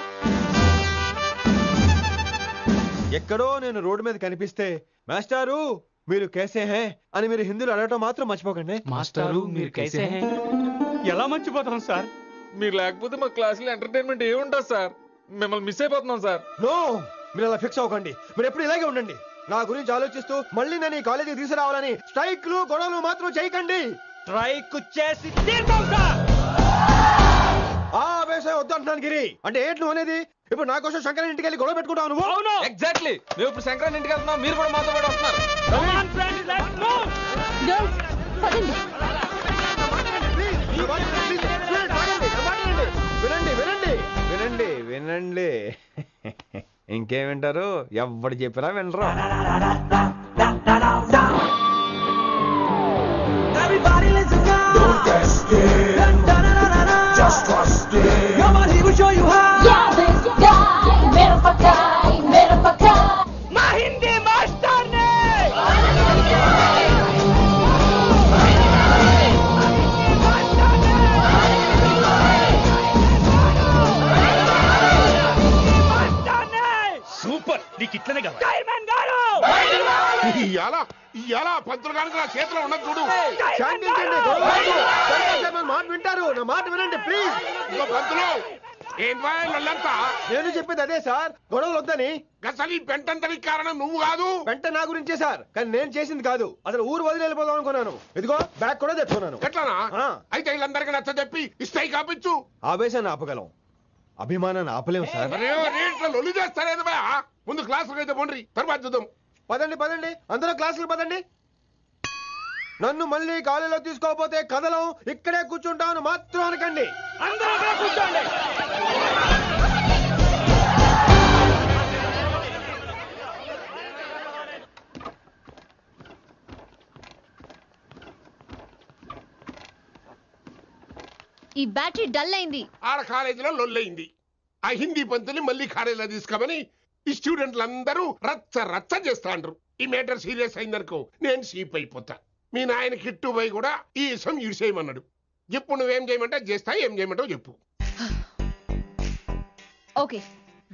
S1: ఎక్కడో నేను రోడ్డు మీద కనిపిస్తే మాస్టారు మీరు కేసే హే అని మీరు హిందీలో అడగటం మాత్రం మర్చిపోకండి.
S6: మాస్టారు మీరు కైసే హే.
S7: ఎలా మర్చిపోతాం సార్?
S6: మీరు లేకపోతే మా క్లాసులో ఎంటర్టైన్మెంట్ ఏముంటుంది సార్? మిమ్మల్ని మిస్ అయిపోతున్నాం సార్.
S1: నో, మీరు అలా ఫిక్స్ అవ్వకండి. మీరు ఎప్పుడు ఇలాగే ఉండండి. నా గురించి ఆలోచిస్తూ మళ్ళీ నేను ఈ కాలేజీకి తీసుకురావాలని స్ట్రైక్లు గొడవలు మాత్రం చేయకండి.
S7: స్ట్రైక్ చేసి తీరుతాం సార్.
S1: ఆ వేసే వద్దంటున్నాను గిరి. అంటే ఏంటి నువ్వు అనేది? ఇప్పుడు నా కోసం శంకరన్ ఇంటికి వెళ్ళి గొడవ పెట్టుకుంటావు నువ్వు?
S7: అవును
S6: ఎగ్జాక్ట్లీ. మేము ఇప్పుడు శంకరన్ ఇంటికి వెళ్తున్నాం, మీరు కూడా మాతో పాటు వస్తున్నారు.
S1: వినండి వినండి వినండి వినండి. ఇంకేం వింటారు? ఎవడు చెప్పినా వినరు.
S15: Just trust it. Come on, he will show you how. Yeah, this guy, mera pakai. Mahindi master ne.
S8: Super, నీకు ఇట్లనే కదా.
S9: ఇయాలా పంతులు కనుక నా చేతిలో ఉన్నది చూడు.
S1: శాంతించండి, గొడవ వద్దు. శంకర్ మాట వింటారు. నా మాట వినండి ప్లీజ్.
S9: ఇగో పంతులు ఏంటంతా?
S1: నేను చెప్పేది అదే సార్, గొడవలు వద్దని.
S9: అసలు ఈ పెంటంతరికి కారణం నువ్వు కాదు.
S1: వెంట నా గురించే సార్, కానీ నేను చేసింది కాదు. అసలు ఊరు వదిలి వెళ్ళిపోదాం అనుకున్నాను. ఇదిగో బ్యాగ్ కూడా తెచ్చుకున్నాను.
S9: ఎట్లానా? అయితే వీళ్ళందరికీ నచ్చ చెప్పి ఇస్తాయి కాపించు.
S1: ఆవేశాన్ని ఆపగలం, అభిమానాన్ని ఆపలేము సార్.
S9: లొల్లి చేస్తారేది బా. ముందు క్లాసులకు అయితే పోండి, తర్వాత చూద్దాం.
S1: పదండి పదండి, అందరూ క్లాసులకు పదండి. నన్ను మళ్ళీ కాలేజీలో తీసుకోకపోతే కదలం, ఇక్కడే కూర్చుంటాను మాత్రం అనకండి.
S15: అందరూ కూర్చోండి.
S10: ఈ బ్యాటరీ డల్ అయింది.
S9: ఆడ కాలేజీలో లొల్లయింది. ఆ హిందీ పంతుని మళ్ళీ కాలేజీలో తీసుకోమని ఈ స్టూడెంట్లందరూ రచ్చ రచ్చ చేస్తాండ్రు. ఈ మేటర్ సీరియస్ అయిందనుకో నేను సీప్ అయిపోతా. మీ నాయన కిట్టు పోయి కూడా ఈ విషయం ఇడిసేయమన్నాడు. ఇప్పుడు నువ్వేం చేయమంటే చేస్తా, ఏం చేయమంటావు చెప్పు.
S10: ఓకే,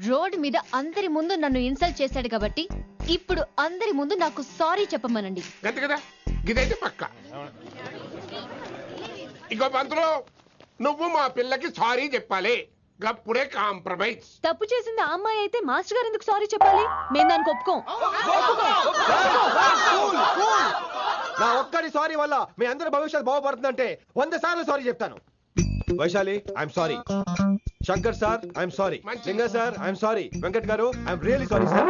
S10: రోడ్ మీద అందరి ముందు నన్ను ఇన్సల్ట్ చేశాడు కాబట్టి ఇప్పుడు అందరి ముందు నాకు సారీ చెప్పమనండి.
S9: గంతే కదా, ఇదైతే పక్క. ఇంకో పంతులు, నువ్వు మా పిల్లకి సారీ చెప్పాలి. గప్పుడే కాంప్రమైజ్.
S2: తప్పు చేసింది ఆ అమ్మాయి అయితే మాస్టర్ గారు ఎందుకు సారీ చెప్పాలి? మేము దానికి ఒప్పుకోం.
S1: నా ఒక్కడి సారీ వల్ల మీ అందరి భవిష్యత్తు బాగుపడుతుందంటే 100 సార్లు సారీ చెప్తాను. Vaishali, I'm sorry. Shankar sir, I'm sorry. లింగ సార్, ఐఎమ్ సారీ. వెంకట్ గారు, ఐఎమ్ రియలీ సారీ సార్.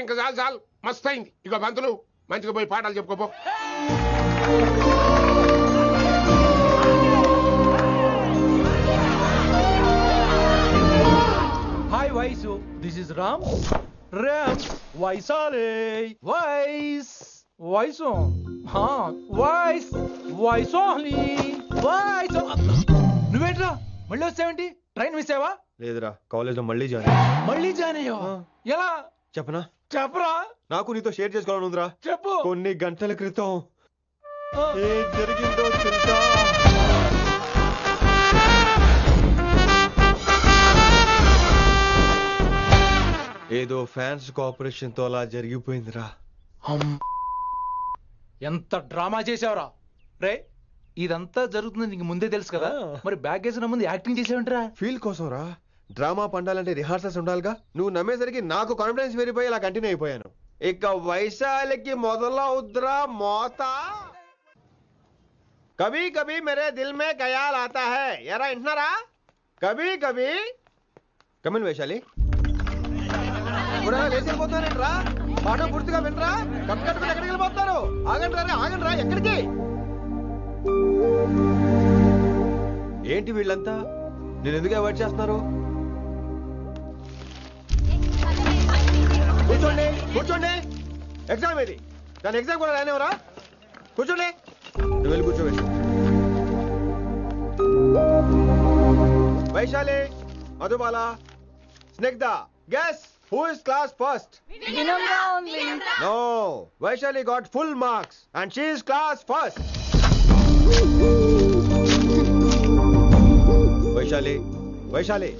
S9: ఇంకా చాలు చాలు, మస్తు అయింది. ఇక పంతులు మంచిగా పోయి పాఠాలు చెప్పుకోపో.
S6: హాయ్ వైసు, దిస్ ఇస్ రామ్. రామ్ వైసాలి. వైస్ వైసు వైస్ వైసోలి వైస్. నువ్వేంట్రా మళ్ళీ వచ్చావేంటి? ట్రైన్ మిస్ అయ్యావా?
S1: లేదురా, కాలేజ్ లో మళ్ళీ జాయిన్.
S6: మళ్ళీ జాయిన్ అయ్యావా? ఎలా
S1: చెప్పనా?
S6: చెప్పరా.
S1: నాకు నీతో షేర్ చేసుకోవాలని ఉందిరా.
S6: చెప్పు.
S1: కొన్ని గంటల క్రితం ఏం జరిగిందో తెలుసా? ఏదో ఫ్యాన్స్ కోఆపరేషన్ తో అలా జరిగిపోయిందిరా.
S6: ఎంత డ్రామా చేసావురా రే. ఇదంతా జరుగుతుంది నీకు ముందే తెలుసు కదా, మరి బ్యాగ్ వేసిన ముందు యాక్టింగ్ చేసావంటరా?
S1: ఫీల్ కోసం రా. డ్రామా పండాలంటే రిహార్సల్స్ ఉండాలిగా. నువ్వు నమ్మేసరికి నాకు కాన్ఫిడెన్స్ పెరిగిపోయి ఇలా కంటిన్యూ అయిపోయాను. ఇక వైశాలికి మొదలవుద్రా మోత. కభీ కభీ మేరే దిల్ మే ఖయాల్ ఆతా హై. ఎరా వింటున్నారా? కభీ కభీ. కమిన్ వైశాలి. లేచిపోతున్నారేంట్రా? పాఠం పూర్తిగా వినరా? కట్టుకట్టుకుని ఎక్కడికి వెళ్ళిపోతున్నారు? ఆగండి రా, ఆగండి రా. ఎక్కడికి? ఏంటి వీళ్ళంతా నేను ఎందుకు అవాయిడ్ చేస్తున్నారు? కూర్చోండి కూర్చోండి. ఎగ్జామ్ ఏది? దాని ఎగ్జామ్ కూడా రానివరా? కూర్చోండి. నువ్వు వెళ్ళి కూర్చోబెట్టు. Vaishali, Madhubala, Snigdha, guess who is class first?
S5: Vinamra only.
S1: No, Vaishali got full marks and she is class first. Vaishali, Vaishali.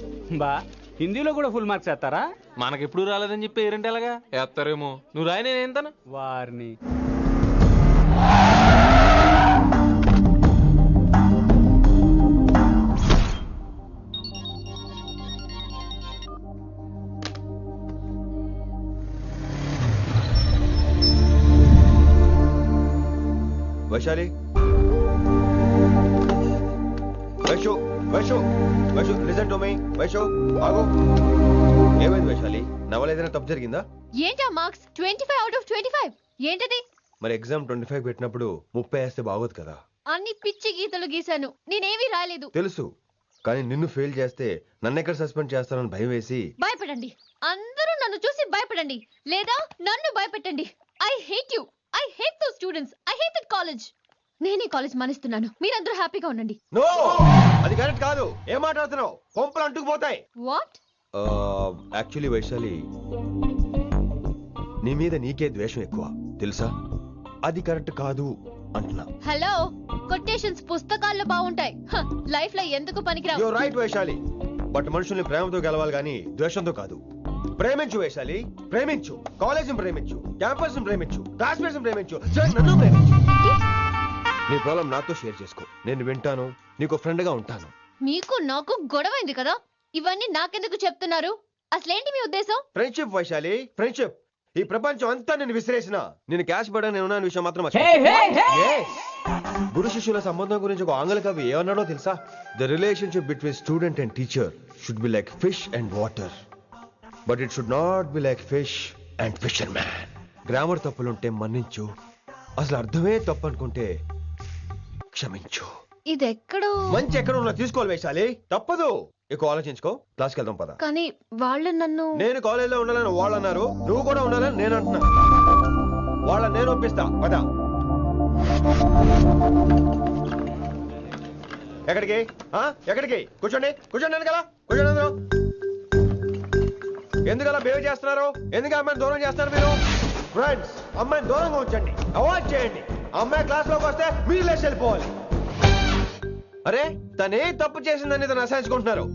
S7: బా హిందీలో కూడా ఫుల్ మార్క్స్ వేస్తారా?
S16: మనకెప్పుడు రాలేదని చెప్పి ఏరంటే ఎలాగా వేస్తారేమో. నువ్వు రాయి, నేను ఏంతాను
S7: వారిని.
S1: Vaishali, Vaishu, Vaishu, Vaishu, listen to me. Vaishu ఆగు. ఏమైంది వైశాలి? నా వల్ల ఏదైనా తప్పు జరిగిందా?
S10: ఏంటా మార్క్స్? 25 out of 25. ఏంటది?
S1: మరి ఎగ్జామ్ 25 పెట్టినప్పుడు 30 వేస్తే బాగోదు కదా.
S10: అన్ని పిచ్చి గీతలు గీశాను, నేనేమీ రాలేదు.
S1: తెలుసు, కానీ నిన్ను ఫెయిల్ చేస్తే నన్ను ఎక్కడ సస్పెండ్ చేస్తానని భయం వేసి.
S10: భయపడండి, అందరూ నన్ను చూసి భయపడండి, లేదా నన్ను భయపెట్టండి. I hate you. I hate those students. I hate that college. నేనే కాలేజ్ మానేస్తున్నాను. మీరందరూ హ్యాపీగా ఉండండి.
S1: నో, అది కరెక్ట్ కాదు. ఏం మాట్లాడుతున్నావు? కొంపలు అంటుకుపోతాయి.
S10: వాట్?
S1: యాక్చువల్లీ వైశాలి, నీ మీద నీకే ద్వేషం ఎక్కువ తెలుసా? అది కరెక్ట్ కాదు అంటున్నా.
S10: హలో, కొటేషన్స్ పుస్తకాల్లో బాగుంటాయి, లైఫ్ లో ఎందుకు పనికిరావు.
S1: యు రైట్ వైశాలి, బట్ మనుషుల్ని ప్రేమతో గెలవాలి గాని ద్వేషంతో కాదు. ప్రేమించు వైశాలి, ప్రేమించు. కాలేజీని ప్రేమించు, క్యాంపస్ ని ప్రేమించు, క్లాస్మేట్స్ ని ప్రేమించు, నన్ను ప్రేమించు. నీ ప్రాబ్లం నాతో షేర్ చేసుకో. నేను వింటాను, నీకు ఫ్రెండ్ గా ఉంటాను.
S10: మీకు నాకు గొడవైంది కదా, ఇవన్నీ నాకెందుకు చెప్తున్నారు? అసలేంటి మీ ఉద్దేశం?
S1: Friendship Vaishali, friendship. ఈ ప్రపంచం అంతా నేను విసిరేసిన నేను క్యాష్ పడని ఉన్న విషయం మాత్రం గురు శిష్యుల సంబంధం గురించి ఒక ఆంగ్ల కవి ఏమన్నాడో తెలుసా? The relationship between student and teacher should be like fish and water, but it should not be like fish and fisherman. Grammar తప్పులుంటే మన్నించు, అసలు అర్థమే తప్పు అనుకుంటే క్షమించు.
S10: ఇది ఎక్కడో
S1: మంచి ఎక్కడ ఉన్నా తీసుకోవాలి వైశాలి, తప్పదు. ఎక్కువ ఆలోచించుకో, క్లాస్కి వెళ్దాం పద.
S10: కానీ వాళ్ళు నన్ను,
S1: నేను కాలేజీలో ఉండాలని వాళ్ళు అన్నారు, నువ్వు కూడా ఉండాలని నేను అంటున్నా. వాళ్ళని నేను ఒప్పిస్తా, పద. ఎక్కడికి ఎక్కడికి? కూర్చోండి కూర్చోండి కదా కూర్చోండి అందరూ. ఎందుకలా బిహేవ్ చేస్తున్నారు? ఎందుకు అమ్మాయిని దూరం చేస్తారు మీరు? ఫ్రెండ్స్, అమ్మాయిని దూరంగా ఉంచండి, అవాయిడ్ చేయండి. అమ్మాయి క్లాస్ లోకి వస్తే మీరు లేచి వెళ్ళిపోవాలి. అరే తనే తప్పు చేసిందని తను అసహించుకుంటున్నారు.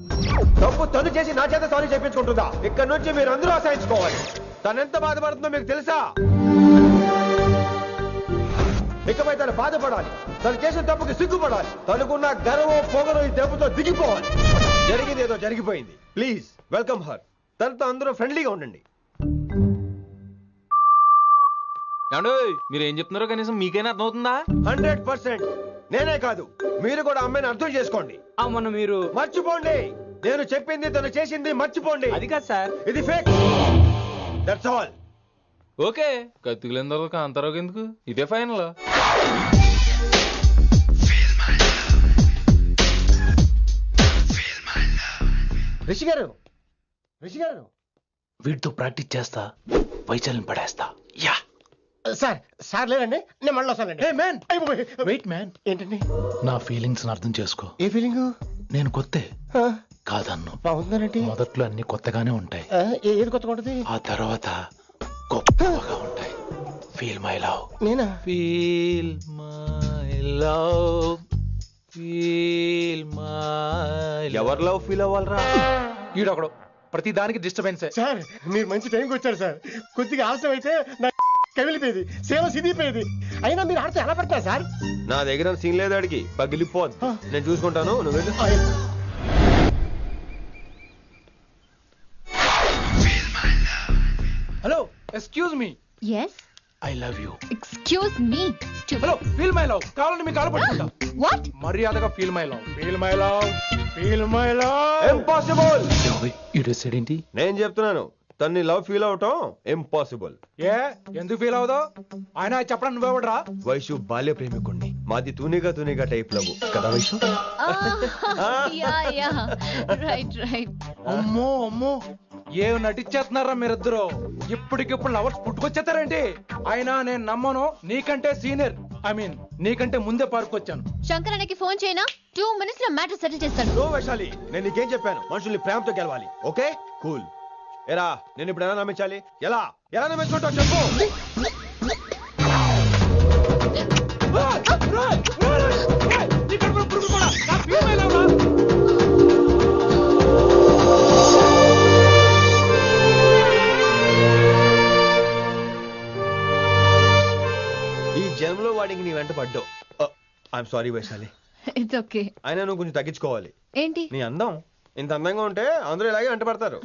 S1: తప్పు తను చేసి నా చేత సారీ చెప్పించుకుంటుందా? ఇక్కడ నుంచి మీరు అందరూ అసహించుకోవాలి. తనెంత బాధపడుతుందో మీకు తెలుసా? ఇకపై తను బాధపడాలి. తను చేసిన తప్పుకి సిగ్గుపడాలి. తనకున్న గర్వం పొగరు ఈ దెబ్బతో దిగిపోవాలి. జరిగింది ఏదో జరిగిపోయింది. Please welcome her. తనతో అందరూ ఫ్రెండ్లీగా ఉండండి.
S16: మీరు ఏం చెప్తున్నారో కనీసం మీకైనా అర్థమవుతుందా?
S1: 100%. నేనే కాదు, మీరు కూడా అమ్మాయిని అర్థం చేసుకోండి.
S7: మొన్న మీరు
S1: మర్చిపోండి. నేను చెప్పింది తను చేసింది మర్చిపోండి.
S7: అది కాదు సార్,
S1: ఇది ఫేక్. That's all.
S16: ఓకే, కత్తిలేని తర్వాత కాంతారావు ఎందుకు? ఇదే ఫైనల్.
S13: రిషి గారు, రిషి గారు,
S6: వీటితో ప్రాక్టీస్ చేస్తా, వైశాల్యం పడేస్తా. యా
S13: సార్ సార్ లేదండి, నేను మళ్ళీ వస్తానండి.
S6: Wait man.
S13: ఏంటండి?
S6: నా ఫీలింగ్స్ అర్థం చేసుకో.
S13: ఏ ఫీలింగ్?
S6: నేను కొత్తే కాదన్ను.
S13: బాగుందనండి.
S6: మొదట్లో అన్ని కొత్తగానే ఉంటాయి,
S13: ఏది కొత్తగా ఉంటుంది?
S6: ఆ తర్వాత గొప్పగా ఉంటాయి. Feel my love.
S13: నేనా?
S6: Feel my love, feel my.
S1: ఎవరి లవ్ ఫీల్ అవ్వాలరా?
S6: ఈడొకడు ప్రతి దానికి డిస్టర్బెన్స్.
S13: సార్ మీరు మంచి టైంకి వచ్చారు సార్. కొద్దిగా ఆలస్యం అయితే నా కమిలిపోయేది, సేవ సిదిపోయేది. అయినా మీరు ఆడితే ఎలా పడతారు సార్?
S1: నా దగ్గర సీన్ లేదు, అడిగి పగిలిపోద్దు. నేను చూసుకుంటాను, నువ్వు వెళ్ళు.
S6: Hello, excuse me.
S10: yes
S6: I love you.
S10: excuse me
S6: hello, feel my love. కావాలంటే మీ కాలు పట్టుకుంటా.
S10: what
S6: మర్యాదగా feel my love, feel my love, feel my love.
S1: Impossible.
S6: ఇటు సైడ్ ఏంటి?
S1: నేను చెప్తున్నాను, తన్ని లవ్ ఫీల్ అవటం ఇంపాసిబుల్.
S6: ఏ ఎందుకు ఫీల్ అవుదో? ఆయన చెప్పడం నువ్వెవడరా?
S1: వైషు బాల్య ప్రేమికుణ్ణి. మాది తూనిగా టైప్ లవ్ కదా వైషు?
S10: yeah right
S6: అమ్మో అమ్మో, ఏ నటించేస్తున్నారా మీరిద్దరు? ఇప్పటికిప్పుడు లవర్స్ పుట్టుకొచ్చేస్తారేంటి? అయినా నేను నమ్మను. నీకంటే సీనియర్, ఐ మీన్ నీకంటే ముందే పార్కొచ్చాను.
S10: శంకరన్నకి ఫోన్ చేయనా? 2 minutes లో మ్యాటర్ సెటిల్ చేస్తాను.
S1: నో వైశాలి, నేను నీకేం చెప్పాను? మనుషుల్ని ప్రేమతో గెలవాలి. Okay cool. ఎరా నేను ఇప్పుడు ఎలా నమ్మించాలి? ఎలా ఎలా నమ్మించుకుంటావు చెప్పు. ఈ జన్మలో వాడికి నీ వెంట పడ్డావు. I'm sorry Vaishali.
S10: It's okay.
S1: అయినా నువ్వు కొంచెం తగ్గించుకోవాలి.
S10: ఏంటి?
S1: నీ అందం ఇంత అందంగా ఉంటే అందరూ ఇలాగే వెంట పడతారు.